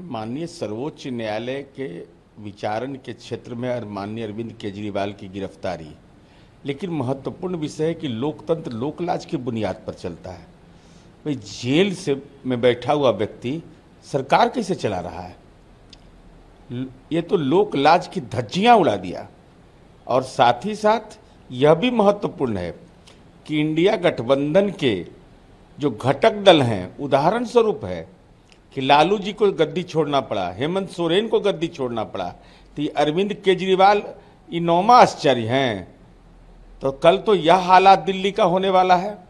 माननीय सर्वोच्च न्यायालय के विचारण के क्षेत्र में और माननीय अरविंद केजरीवाल की गिरफ्तारी, लेकिन महत्वपूर्ण विषय है कि लोकतंत्र लोकलाज की बुनियाद पर चलता है। भाई जेल से में बैठा हुआ व्यक्ति सरकार कैसे चला रहा है? ये तो लोकलाज की धज्जियां उड़ा दिया। और साथ ही साथ यह भी महत्वपूर्ण है कि इंडिया गठबंधन के जो घटक दल हैं, उदाहरण स्वरूप है कि लालू जी को गद्दी छोड़ना पड़ा, हेमंत सोरेन को गद्दी छोड़ना पड़ा, तो ये अरविंद केजरीवाल ये नौमा आश्चर्य हैं। तो कल तो यह हालात दिल्ली का होने वाला है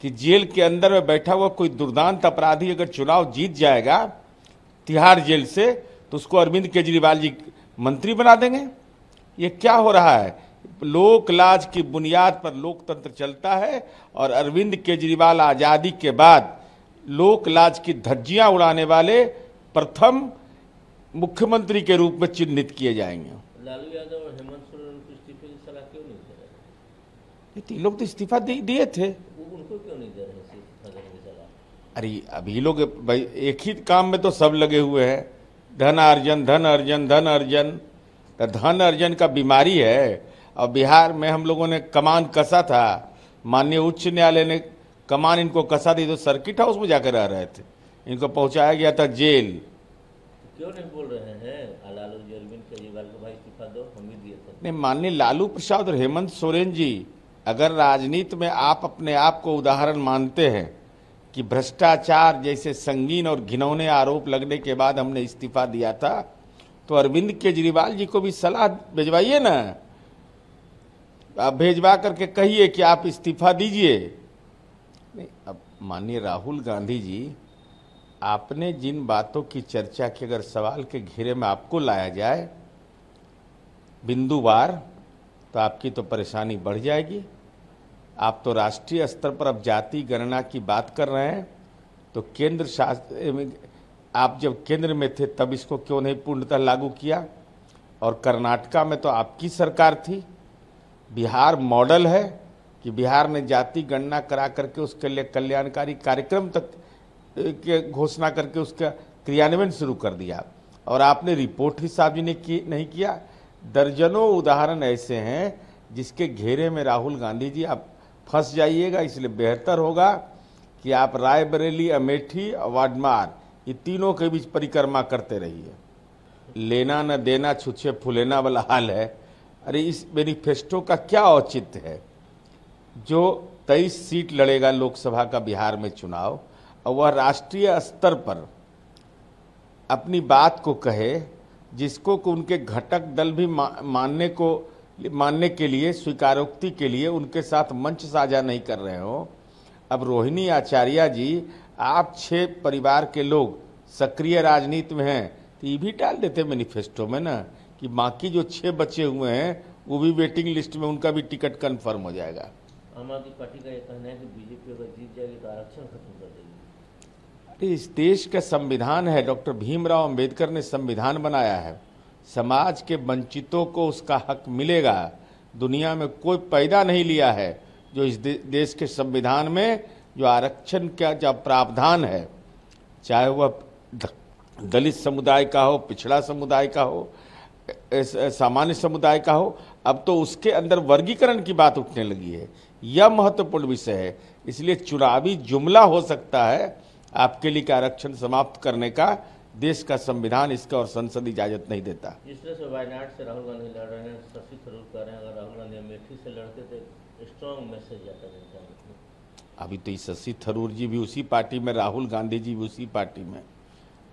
कि जेल के अंदर में बैठा हुआ कोई दुर्दांत अपराधी अगर चुनाव जीत जाएगा तिहाड़ जेल से, तो उसको अरविंद केजरीवाल जी मंत्री बना देंगे। ये क्या हो रहा है? लोकलाज की बुनियाद पर लोकतंत्र चलता है और अरविंद केजरीवाल आजादी के बाद लोकलाज की धज्जियां उड़ाने वाले प्रथम मुख्यमंत्री के रूप में चिन्हित किए जाएंगे। लालू यादव और हेमंत सोरेन को इस्तीफे की सलाह क्यों नहीं दे रहे? ये तीन लोग तो इस्तीफा दिए थे। उनको क्यों नहीं दे रहे इस्तीफा देने की सलाह? अरे अभी लोग भाई एक ही काम में तो सब लगे हुए हैं, धन अर्जन धन अर्जन धन अर्जन। तो धन अर्जन का बीमारी है। और बिहार में हम लोगों ने कमान कसा था, माननीय उच्च न्यायालय ने कमान इनको कसा दी, तो सर्किट हाउस में जाकर रह रहे थे, इनको पहुंचाया गया था जेल। क्यों नहीं बोल रहे हैं लालू जी अरविंद केजरीवाल को भाई इस्तीफा दो, हम भी दिए थे? नहीं, माननीय लालू प्रसाद और हेमंत सोरेन जी, अगर राजनीति में आप अपने आप को उदाहरण मानते हैं कि भ्रष्टाचार जैसे संगीन और घिनौने आरोप लगने के बाद हमने इस्तीफा दिया था, तो अरविंद केजरीवाल जी को भी सलाह भिजवाइए ना, आप भेजवा करके कहिए कि आप इस्तीफा दीजिए। नहीं, अब माननीय राहुल गांधी जी, आपने जिन बातों की चर्चा की, अगर सवाल के घेरे में आपको लाया जाए बिंदुवार, तो आपकी तो परेशानी बढ़ जाएगी। आप तो राष्ट्रीय स्तर पर अब जाति गणना की बात कर रहे हैं, तो केंद्र शासन, आप जब केंद्र में थे तब इसको क्यों नहीं पूर्णतः लागू किया? और कर्नाटका में तो आपकी सरकार थी। बिहार मॉडल है कि बिहार ने जाति गणना करा करके उसके लिए कल्याणकारी कार्यक्रम तक के घोषणा करके उसका क्रियान्वयन शुरू कर दिया, और आपने रिपोर्ट ही सार्वजनिक नहीं किया। दर्जनों उदाहरण ऐसे हैं जिसके घेरे में राहुल गांधी जी आप फंस जाइएगा। इसलिए बेहतर होगा कि आप रायबरेली, अमेठी और वाडमार, ये तीनों के बीच परिक्रमा करते रहिए। लेना न देना छुछे फुलेना वाला हाल है। अरे इस मैनिफेस्टो का क्या औचित्य है? जो 23 सीट लड़ेगा लोकसभा का बिहार में चुनाव, और वह राष्ट्रीय स्तर पर अपनी बात को कहे, जिसको उनके घटक दल भी मानने के लिए, स्वीकारोक्ति के लिए उनके साथ मंच साझा नहीं कर रहे हो। अब रोहिणी आचार्य जी, आप 6 परिवार के लोग सक्रिय राजनीति में हैं, तो ये भी डाल देते मैनिफेस्टो में ना, कि बाकी जो 6 बचे हुए हैं वो भी वेटिंग लिस्ट में, उनका भी टिकट कंफर्म हो जाएगा। आम आदमी पार्टी का ये कहना है कि बीजेपी अगर जीत जाएगी तो आरक्षण खत्म कर देगी। अरे इस देश का संविधान है, डॉक्टर भीमराव अंबेडकर ने संविधान बनाया है, समाज के वंचितों को उसका हक मिलेगा। दुनिया में कोई पैदा नहीं लिया है जो इस देश के संविधान में जो आरक्षण का जो प्रावधान है, चाहे वह दलित समुदाय का हो, पिछड़ा समुदाय का हो, सामान्य समुदाय का हो, अब तो उसके अंदर वर्गीकरण की बात उठने लगी है। यह महत्वपूर्ण विषय है। इसलिए चुनावी जुमला हो सकता है आपके लिए कि आरक्षण समाप्त करने का, देश का संविधान इसका और संसद इजाजत नहीं देता। जिस तरह से वायनाड से राहुल गांधी लड़ रहे हैं, शशि थरूर कह रहे हैं अगर राहुल गांधी अमेठी से लड़ते तो स्ट्रॉन्ग मैसेज जाता जनता में। अभी तो शशि थरूर जी भी उसी पार्टी में, राहुल गांधी जी भी उसी पार्टी में,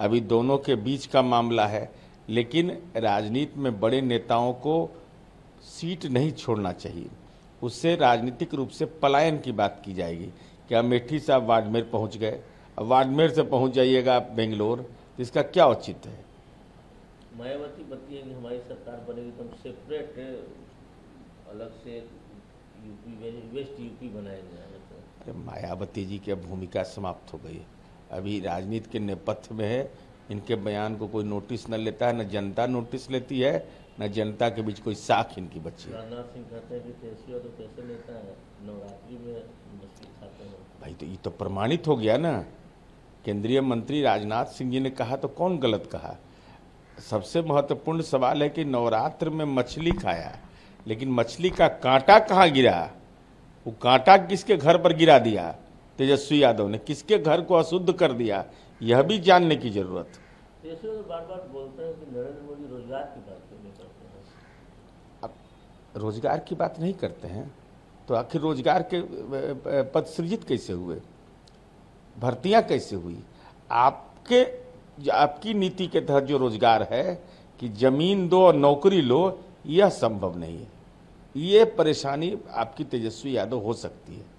अभी दोनों के बीच का मामला है। लेकिन राजनीति में बड़े नेताओं को सीट नहीं छोड़ना चाहिए, उससे राजनीतिक रूप से पलायन की बात की जाएगी कि अमेठी से आप बाड़मेर पहुँच गए, अब बाड़मेर से पहुँच जाइएगा आप बेंगलोर, इसका क्या औचित्य है? मायावती बताइए कि हमारी सरकार बनेगी तो हम सेपरेट अलग से यूपी, वेस्ट यूपी बनाएंगे। अरे मायावती जी की भूमिका समाप्त हो गई, अभी राजनीति के नेपथ्य में है। इनके बयान को कोई नोटिस न लेता है, न जनता नोटिस लेती है, न जनता के बीच कोई साख इनकी बची है। राजनाथ सिंह कहते हैं कि तेजस्वी तो कैसे नेता है, नवरात्रि में मछली खाते हैं। भाई तो ये तो प्रमाणित हो गया ना केंद्रीय मंत्री राजनाथ सिंह जी ने कहा तो कौन गलत कहा। सबसे महत्वपूर्ण सवाल है कि नवरात्र में मछली खाया, लेकिन मछली का कांटा कहाँ गिरा, वो कांटा किसके घर पर गिरा दिया तेजस्वी यादव ने, किसके घर को अशुद्ध कर दिया, यह भी जानने की जरूरत। तेजस्वी तो बार बार बोलते हैं कि नरेंद्र मोदी रोजगार की बात क्यों नहीं करते हैं। अब रोजगार की बात नहीं करते हैं तो आखिर रोजगार के पद सृजित कैसे हुए, भर्तियां कैसे हुई। आपकी नीति के तहत जो रोजगार है कि जमीन दो और नौकरी लो, यह संभव नहीं है। ये परेशानी आपकी तेजस्वी यादव हो सकती है।